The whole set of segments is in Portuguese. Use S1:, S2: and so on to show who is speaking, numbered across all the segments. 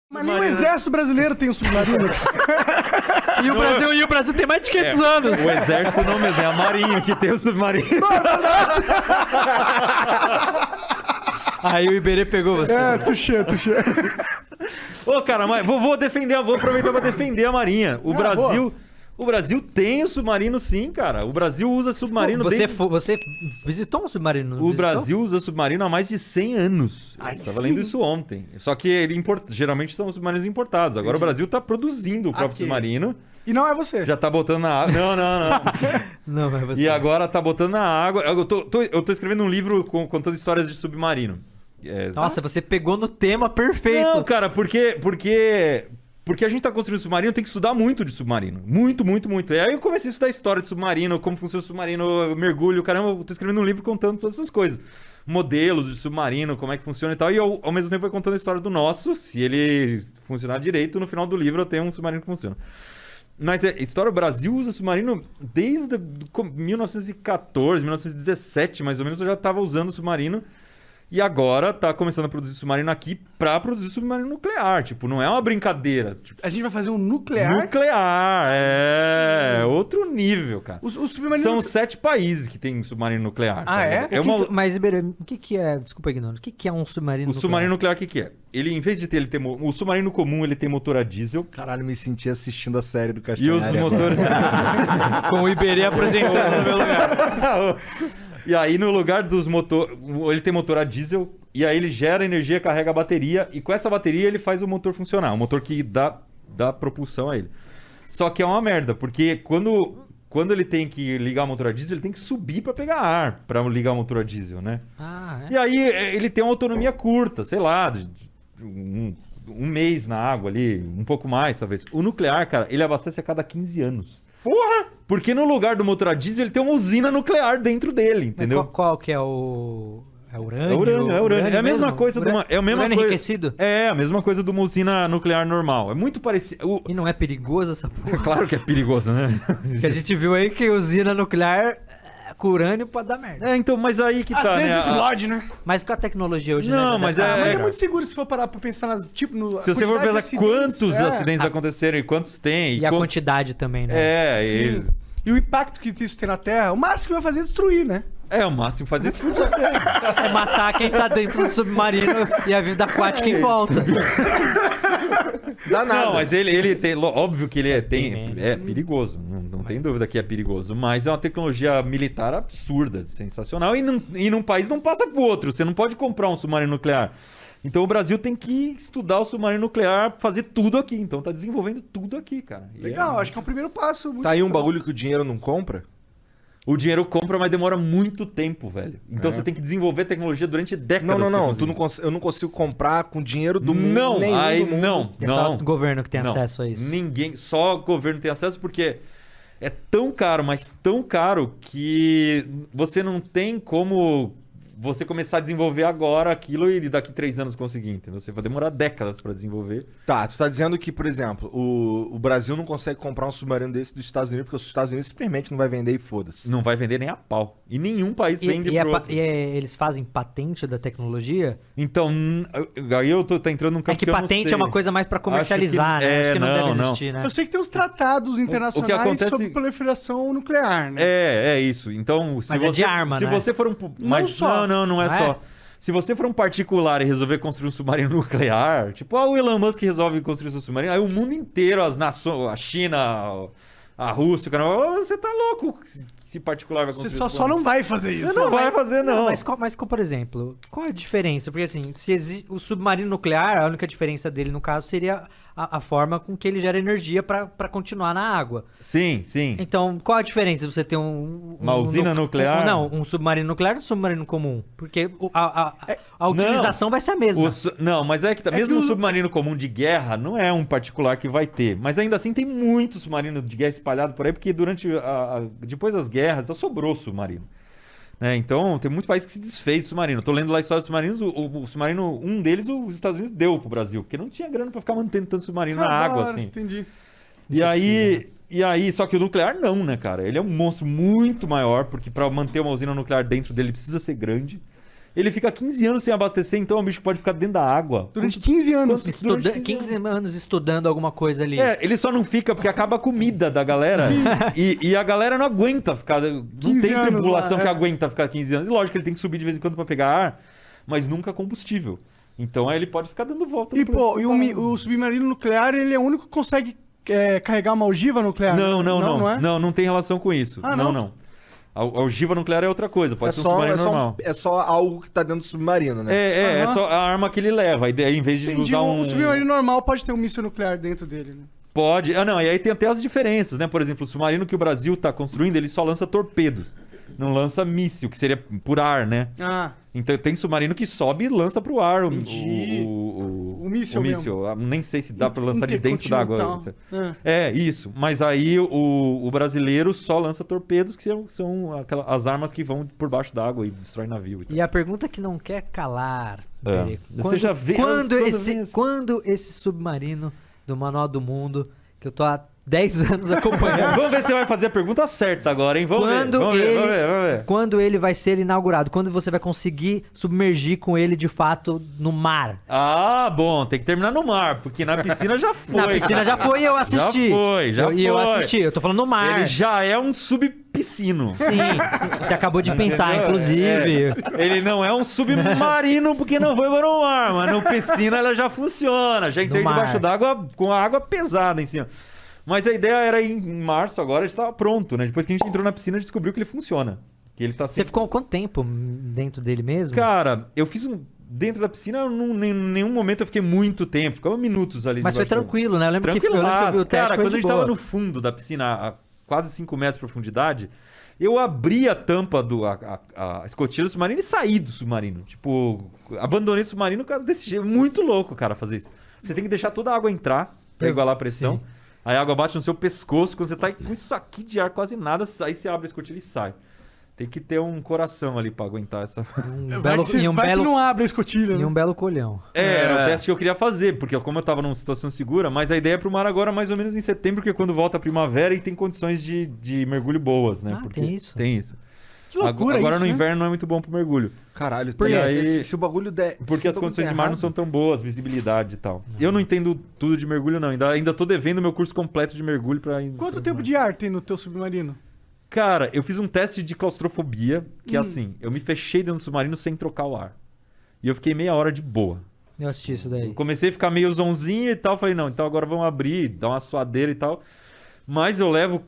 S1: Mas nem o exército brasileiro tem um submarino.
S2: E o Brasil tem mais de 500 anos.
S3: O exército não mesmo, é a marinha que tem o submarino.
S2: Aí o Iberê pegou você.
S1: Tuxê.
S3: Ô, cara, mas vou aproveitar pra defender a marinha. O Brasil tem o submarino sim, cara. O Brasil usa submarino
S2: Você visitou um submarino?
S3: O Brasil usa submarino há mais de 100 anos.
S1: Ai,
S3: Eu tava lendo isso ontem. Só que geralmente são submarinos importados. Agora o Brasil tá produzindo o próprio submarino.
S1: E não é você.
S3: Já tá botando na água. Não.
S2: Não, é você.
S3: E agora tá botando na água. Eu tô escrevendo um livro contando histórias de submarino.
S2: Nossa, você pegou no tema perfeito.
S3: Não, cara, porque a gente tá construindo submarino, tem que estudar muito de submarino. Muito. E aí eu comecei a estudar história de submarino, como funciona o submarino, mergulho, caramba, eu tô escrevendo um livro contando todas essas coisas. Modelos de submarino, como é que funciona e tal. E eu, ao mesmo tempo, vou contando a história do nosso. Se ele funcionar direito, no final do livro eu tenho um submarino que funciona. Mas a história do Brasil usa submarino desde 1914, 1917, mais ou menos, eu já tava usando submarino. E agora tá começando a produzir submarino aqui pra produzir submarino nuclear. Tipo, não é uma brincadeira. Tipo,
S1: A gente vai fazer um nuclear?
S3: Nuclear, outro nível, cara.
S1: O submarino...
S3: São 7 países que tem submarino nuclear.
S1: Ah, é?
S2: Mas, Iberê, o que é... Desculpa, ignorante. O que é um submarino
S3: O submarino nuclear, o que é? Ele, em vez de ter... O submarino comum, ele tem motor a diesel.
S4: Caralho, me senti assistindo a série do
S3: E
S4: Castanhari.
S3: os motores...
S2: Com o Iberê apresentando no meu lugar.
S3: E aí, no lugar dos motores... Ele tem motor a diesel, e aí ele gera energia, carrega a bateria, e com essa bateria ele faz o motor funcionar. O motor que dá propulsão a ele. Só que é uma merda, porque quando ele tem que ligar o motor a diesel, ele tem que subir pra pegar ar, pra ligar o motor a diesel, né? E aí, ele tem uma autonomia curta, sei lá, de um mês na água ali, um pouco mais, talvez. O nuclear, cara, ele abastece a cada 15 anos. Porra! Porque no lugar do motor a diesel, ele tem uma usina nuclear dentro dele, entendeu?
S2: Qual que é o... É urânio?
S3: É urânio. É a mesma
S2: mesmo?
S3: coisa
S2: Urânio enriquecido?
S3: É, a mesma coisa de uma usina nuclear normal. É muito parecido.
S2: E não é perigoso essa porra?
S3: Claro que é perigoso, né?
S2: Que a gente viu aí que usina nuclear com urânio pode dar merda.
S3: Então, mas aí que
S1: Às
S3: tá,
S1: vezes
S3: né?
S1: explode, né?
S2: Mas com a tecnologia hoje...
S3: Não,
S2: né,
S3: mas
S1: Mas é muito seguro se for parar pra pensar nas, tipo, no...
S3: Se você for pensar quantos acidentes aconteceram e quantos tem...
S2: E a quantidade também, né?
S1: Sim. E o impacto que isso tem na Terra, o máximo que vai fazer é destruir, né?
S3: O máximo fazer isso.
S2: É matar quem tá dentro do submarino e a vida aquática em volta.
S4: Dá nada.
S3: Não, mas ele tem... Óbvio que ele é
S2: menos.
S3: perigoso. Não tem dúvida que é perigoso. Mas é uma tecnologia militar absurda, sensacional. E num país não passa pro outro. Você não pode comprar um submarino nuclear. Então o Brasil tem que estudar o submarino nuclear, fazer tudo aqui. Então tá desenvolvendo tudo aqui, cara.
S1: Legal, acho que é o primeiro passo. Muito
S4: Tá aí um
S1: legal.
S4: bagulho que o dinheiro não compra?
S3: O dinheiro compra, mas demora muito tempo, velho. Então você tem que desenvolver tecnologia durante décadas.
S4: Não. Eu não consigo comprar com dinheiro do mundo.
S3: Não,
S4: nenhum
S3: aí
S4: do mundo.
S3: não.
S2: É só o governo que tem acesso a isso.
S3: Ninguém, só o governo tem acesso porque é tão caro, mas tão caro que você não tem como você começar a desenvolver agora aquilo e daqui 3 anos conseguir, entendeu? Você vai demorar décadas pra desenvolver.
S4: Tá, tu tá dizendo que, por exemplo, o Brasil não consegue comprar um submarino desse dos Estados Unidos porque os Estados Unidos simplesmente não vai vender e foda-se.
S3: Não vai vender nem a pau. E nenhum país vende pro outro.
S2: Eles fazem patente da tecnologia?
S3: Então, aí eu tô entrando num campo
S2: É que
S3: eu não
S2: patente
S3: sei.
S2: é uma coisa mais pra comercializar,
S3: Acho que-
S2: né? Acho que não deve
S3: não.
S2: existir, né?
S1: Eu sei que tem os tratados internacionais
S3: acontece-
S1: sobre proliferação nuclear, né?
S3: É isso. Então, se
S2: Mas
S3: você,
S2: é de arma,
S3: se
S2: né?
S3: você for um, mas
S1: só.
S3: não é
S2: Não é?
S3: só. Se você for um particular e resolver construir um submarino nuclear, tipo, o Elon Musk resolve construir um submarino, aí o mundo inteiro, as nações, a China, a Rússia, caramba, você tá louco se particular vai
S1: Você
S3: construir
S1: só não vai fazer isso.
S3: Você não vai fazer, não.
S2: Mas, por exemplo, qual é a diferença? Porque assim, se o submarino nuclear, a única diferença dele, no caso, seria a forma com que ele gera energia pra continuar na água.
S3: Sim.
S2: Então, qual a diferença de você ter
S3: Uma usina nuclear?
S2: Não, um submarino nuclear e um submarino comum. Porque a utilização vai ser a mesma.
S3: Não, mas é que mesmo um submarino comum de guerra não é um particular que vai ter. Mas ainda assim tem muito submarino de guerra espalhado por aí, porque depois das guerras sobrou submarino. Né? Então, tem muito país que se desfez do submarino. Tô lendo lá a história dos submarinos, o submarino, um deles, os Estados Unidos deu pro Brasil, porque não tinha grana pra ficar mantendo tanto submarino na água, assim.
S1: Entendi.
S3: E aí, só que o nuclear não, né, cara? Ele é um monstro muito maior, porque pra manter uma usina nuclear dentro dele precisa ser grande. Ele fica 15 anos sem abastecer, então é um bicho que pode ficar dentro da água.
S1: Durante 15 anos.
S3: Durante
S2: 15 anos estudando alguma coisa ali.
S3: É, ele só não fica porque acaba a comida da galera. E a galera não aguenta ficar. Não
S1: 15
S3: tem
S1: anos
S3: tripulação
S1: lá,
S3: que
S1: é.
S3: aguenta ficar 15 anos. E lógico que ele tem que subir de vez em quando pra pegar ar, mas nunca combustível. Então aí ele pode ficar dando volta.
S1: E,
S3: no
S1: pô,
S3: planeta.
S1: o submarino nuclear, ele é o único que consegue carregar uma ogiva nuclear.
S3: Não tem relação com isso.
S1: Ah,
S3: não,
S1: não?
S3: não. A ogiva nuclear é outra coisa, pode ser um submarino normal.
S4: É só algo que tá dentro do submarino, né?
S3: É
S1: Aham.
S3: só a arma que ele leva. E daí, em vez de
S1: Entendi,
S3: usar
S1: o submarino normal pode ter um míssil nuclear dentro dele, né?
S3: Pode. Ah, não, e aí tem até as diferenças, né? Por exemplo, o submarino que o Brasil tá construindo, ele só lança torpedos. Não lança míssil, que seria por ar, né?
S1: Ah,
S3: Então tem submarino que sobe e lança pro ar
S1: Entendi.
S3: o
S1: míssil mesmo.
S3: Ah, nem sei se dá pra lançar de dentro d'água.
S1: Intercontinental.
S3: É, isso. Mas aí o brasileiro só lança torpedos, que são as armas que vão por baixo d'água e destroem navio. E tal.
S2: E a pergunta que não quer calar,
S3: É.
S2: Perico,
S3: Você já vê-
S2: quando esse submarino do Manual do Mundo, que eu tô há 10 anos acompanhando,
S3: Vamos ver se você vai fazer a pergunta certa agora, hein? Vamos ver. Vamos ver.
S2: quando ele vai ser inaugurado, quando você vai conseguir submergir com ele de fato no mar.
S3: Ah, bom, tem que terminar no mar, porque na piscina já foi.
S2: Na piscina já foi e eu assisti.
S3: Já foi.
S2: E eu assisti, eu tô falando no mar.
S3: Ele já é um subpiscino.
S2: Sim, você acabou de pintar, inclusive.
S3: Ele não é um submarino porque não foi para o mar, mas no piscina ela já funciona. Já entrei
S2: No mar.
S3: debaixo d'água com a água pesada em cima. Mas a ideia era ir em março agora, a gente tava pronto, né? Depois que a gente entrou na piscina, a gente descobriu que ele funciona. Que ele tá
S2: Você ficou quanto tempo dentro dele mesmo?
S3: Cara, eu fiz dentro da piscina, em nenhum momento eu fiquei muito tempo. Ficava minutos ali.
S2: Mas foi
S3: debaixo d'água.
S2: tranquilo, né? Eu lembro que eu vi o teste,
S3: Cara,
S2: foi
S3: quando
S2: de
S3: a gente
S2: boa.
S3: tava no fundo da piscina, a quase 5 metros de profundidade, eu abri a tampa a escotilha do submarino e saí do submarino. Tipo, abandonei o submarino cara, desse jeito. Muito louco, cara, fazer isso. Você tem que deixar toda a água entrar pra igualar a pressão.
S2: Sim.
S3: Aí a água bate no seu pescoço. Quando você tá com isso aqui de ar, quase nada, aí você abre a escotilha e sai. Tem que ter um coração ali pra aguentar essa...
S1: Vai que não abre a escotilha,
S2: E
S1: né?
S2: um belo colhão.
S3: Era o teste que eu queria fazer, porque como eu tava numa situação segura, mas a ideia é pro mar agora mais ou menos em setembro, que é quando volta a primavera e tem condições de mergulho boas, né?
S2: Ah,
S3: Porque
S2: tem isso.
S3: Tem isso.
S1: Que loucura
S3: Agora
S1: isso,
S3: no
S1: né?
S3: inverno não é muito bom pro mergulho.
S4: Caralho,
S3: Porque aí-
S4: se o bagulho der.
S3: Porque
S4: se
S3: as
S4: o bagulho
S3: condições
S4: der
S3: de mar não
S4: errado-
S3: são tão boas, visibilidade e tal. Eu não entendo tudo de mergulho, não. Ainda tô devendo meu curso completo de mergulho pra...
S1: Quanto tempo de ar tem no teu submarino?
S3: Cara, eu fiz um teste de claustrofobia, que é assim, eu me fechei dentro do submarino sem trocar o ar. E eu fiquei meia hora de boa.
S2: Eu assisti isso
S3: Eu
S2: daí.
S3: comecei a ficar meio zonzinho e tal. Falei, não, então agora vamos abrir, dar uma suadeira e tal. Mas eu levo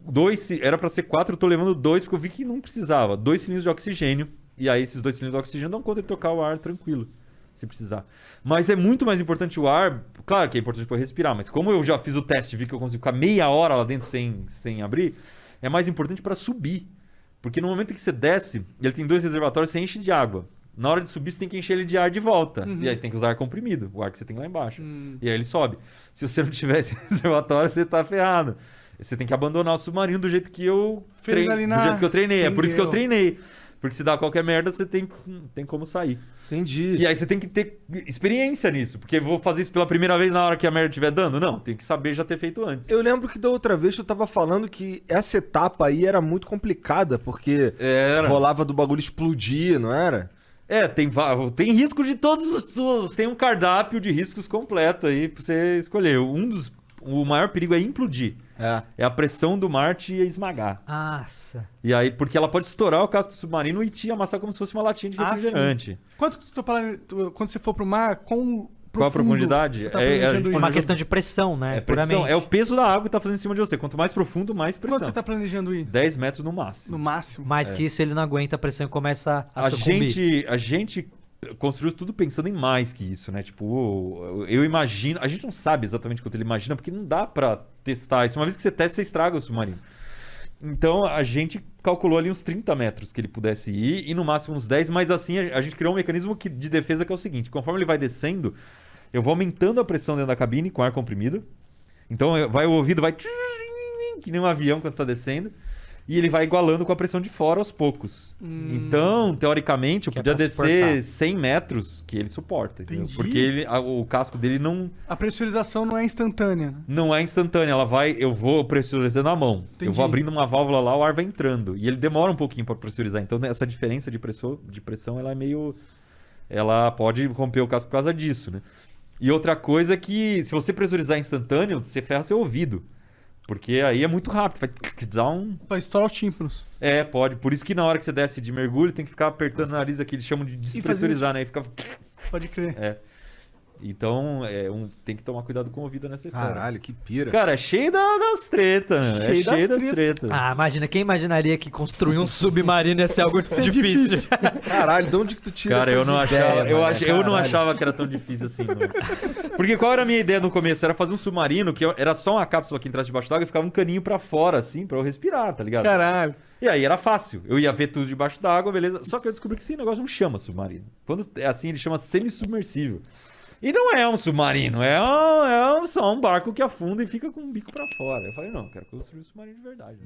S3: 2, era pra ser 4, eu tô levando 2 porque eu vi que não precisava. 2 cilindros de oxigênio. E aí esses 2 cilindros de oxigênio dão conta de trocar o ar tranquilo, se precisar. Mas é muito mais importante o ar. Claro que é importante pra eu respirar, mas como eu já fiz o teste e vi que eu consigo ficar meia hora lá dentro sem abrir, é mais importante pra subir. Porque no momento que você desce, ele tem 2 reservatórios, você enche de água. Na hora de subir, você tem que encher ele de ar de volta. E aí você tem que usar ar comprimido, o ar que você tem lá embaixo. E aí ele sobe. Se você não tiver esse reservatório, você tá ferrado. Você tem que abandonar o submarino do jeito que eu
S1: Fez ali
S3: do jeito que eu treinei. É por isso que eu
S1: Entendeu.
S3: treinei. Porque se dá qualquer merda, você tem como sair.
S4: Entendi.
S3: E aí você tem que ter experiência nisso. Porque eu vou fazer isso pela primeira vez na hora que a merda estiver dando? Não, tem que saber já ter feito antes.
S4: Eu lembro que da outra vez tu tava falando que essa etapa aí era muito complicada, porque
S3: Era.
S4: rolava do bagulho explodir, não era?
S3: Tem risco de todos os... Tem um cardápio de riscos completo aí pra você escolher. O maior perigo é implodir. É a pressão do mar te esmagar.
S2: Nossa.
S3: E aí, porque ela pode estourar o casco do submarino e te amassar como se fosse uma latinha de
S1: Ah,
S3: refrigerante.
S1: Quando você for pro mar, qual
S3: Qual a profundidade?
S1: Você tá
S3: É,
S1: planejando
S2: É
S1: ir?
S2: uma questão de pressão, né?
S3: É pressão.
S2: Puramente.
S3: É o peso da água que tá fazendo em cima de você. Quanto mais profundo, mais pressão.
S1: Quando você tá planejando ir?
S3: 10 metros no máximo.
S1: No máximo.
S2: Mais que isso, ele não aguenta a pressão e começa a
S3: A
S2: sucumbir.
S3: gente construiu tudo pensando em mais que isso, né? Tipo, eu imagino... A gente não sabe exatamente quanto ele imagina, porque não dá pra testar isso. Uma vez que você testa, você estraga o submarino. Então, a gente calculou ali uns 30 metros que ele pudesse ir, e no máximo uns 10, mas assim, a gente criou um mecanismo de defesa que é o seguinte, conforme ele vai descendo, eu vou aumentando a pressão dentro da cabine com ar comprimido, então vai o ouvido, vai que nem um avião quando tá descendo, e ele vai igualando com a pressão de fora aos poucos. Então, teoricamente, eu
S2: Que é
S3: podia
S2: pra
S3: descer
S2: suportar.
S3: 100 metros que ele suporta. Entendeu?
S1: Entendi.
S3: Porque o casco dele
S1: A pressurização não é instantânea, né?
S3: não é instantânea. Eu vou pressurizando a mão. Eu
S1: Entendi.
S3: vou abrindo uma válvula lá, o ar vai entrando. E ele demora um pouquinho para pressurizar. Então, essa diferença de pressão, ela é meio... Ela pode romper o casco por causa disso, né? E outra coisa é que, se você pressurizar instantâneo, você ferra seu ouvido. Porque aí é muito rápido, vai dar um...
S1: Pra estourar os tímpanos.
S3: É, pode. Por isso que na hora que você desce de mergulho, tem que ficar apertando o nariz aqui, eles chamam de despressurizar, né? E fica...
S1: Pode crer.
S3: É. Então, tem que tomar cuidado com o ouvido nessa história.
S4: Caralho, que pira.
S3: Cara, é cheio das tretas, né?
S1: Cheio
S3: É cheio
S1: das
S3: das tretas.
S2: Ah, imagina, quem imaginaria que construir um submarino ia ser algo difícil?
S4: Caralho, de onde que tu tira
S3: Cara, eu
S4: essas
S3: não
S4: ideias,
S3: achava, eu
S4: mano?
S3: não
S4: Caralho.
S3: achava que era tão difícil assim, não. Porque qual era a minha ideia no começo? Era fazer um submarino que era só uma cápsula que entrasse debaixo d'água e ficava um caninho pra fora, assim, pra eu respirar, tá ligado?
S1: Caralho.
S3: E aí era fácil. Eu ia ver tudo debaixo d'água, beleza. Só que eu descobri que esse negócio não chama submarino. Quando é assim, ele chama semi-submersível. E não é um submarino, só um barco que afunda e fica com o bico pra fora. Eu falei, não, quero construir um submarino de verdade.